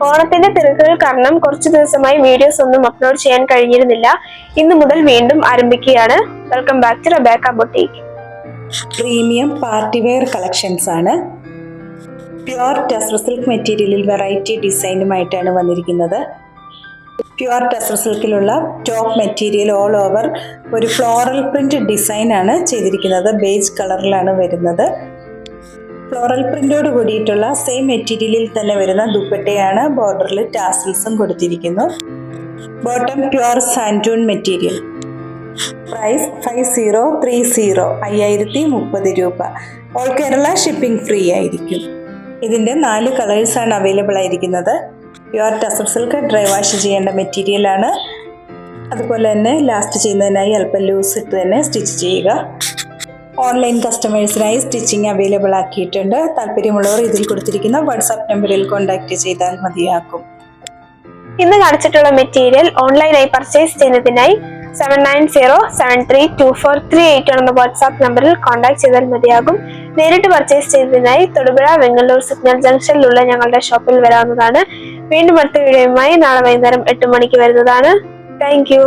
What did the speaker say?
ഓണത്തിന്റെ തിരക്കുകൾ കാരണം കുറച്ചു ദിവസമായി വീഡിയോസ് ഒന്നും അപ്ലോഡ് ചെയ്യാൻ കഴിഞ്ഞിരുന്നില്ല. ഇന്നു മുതൽ വീണ്ടും ആരംഭിക്കുകയാണ്. Welcome back to Rebecca boutique. Premium party wear collections ആണ്. പ്യുവർ ടസർ സിൽക്ക് മെറ്റീരിയലിൽ വെറൈറ്റി ഡിസൈനുമായിട്ടാണ് വന്നിരിക്കുന്നത്. പ്യുവർ ടസർ സിൽക്കിലുള്ള ടോപ്പ് മെറ്റീരിയൽ ഓൾ ഓവർ ഒരു ഫ്ലോറൽ പ്രിന്റ് ഡിസൈൻ ആണ് ചെയ്തിരിക്കുന്നത്. ബേജ് കളറിലാണ് വരുന്നത്. ഫ്ലോറൽ പ്രിന്റോട് കൂടിയിട്ടുള്ള സെയിം മെറ്റീരിയലിൽ തന്നെ വരുന്ന ദുപ്പട്ടയാണ്. ബോർഡറിൽ ടാസിൽസും കൊടുത്തിരിക്കുന്നു. Bottom pure santoon material. Price 5030, 5030 രൂപ. ഓൾ കേരള ഷിപ്പിംഗ് ഫ്രീ ആയിരിക്കും. ഇതിൻ്റെ 4 കളേഴ്സാണ് അവൈലബിൾ ആയിരിക്കുന്നത്. Pure tussar silk dry wash ചെയ്യേണ്ട മെറ്റീരിയലാണ്. അതുപോലെ തന്നെ ലാസ്റ്റ് ചെയ്യുന്നതിനായി അല്പം ലൂസ് ഇട്ട് തന്നെ സ്റ്റിച്ച് ചെയ്യുക. ഓൺലൈൻ കസ്റ്റമേഴ്സിനായി സ്റ്റിച്ചിങ് അവൈലബിൾ ആക്കിയിട്ടുണ്ട്. താല്പര്യമുള്ളവർ ഇതിൽ കൊടുത്തിരിക്കുന്ന വാട്സാപ്പ് നമ്പറിൽ കോൺടാക്ട് ചെയ്താൽ മതിയാകും. ഇന്ന് കാണിച്ചിട്ടുള്ള മെറ്റീരിയൽ ഓൺലൈനായി പർച്ചേസ് ചെയ്യുന്നതിനായി 7907324381 എന്ന വാട്സാപ്പ് നമ്പറിൽ കോൺടാക്ട് ചെയ്താൽ മതിയാകും. നേരിട്ട് പർച്ചേസ് ചെയ്യുന്നതിനായി തൊടുപുഴ വെങ്ങല്ലൂർ സിഗ്നൽ ജംഗ്ഷനിലുള്ള ഞങ്ങളുടെ ഷോപ്പിൽ വരാവുന്നതാണ്. വീണ്ടും അടുത്ത വീഡിയോയുമായി നാളെ വൈകുന്നേരം 8 മണിക്ക് വരുന്നതാണ്. Thank you.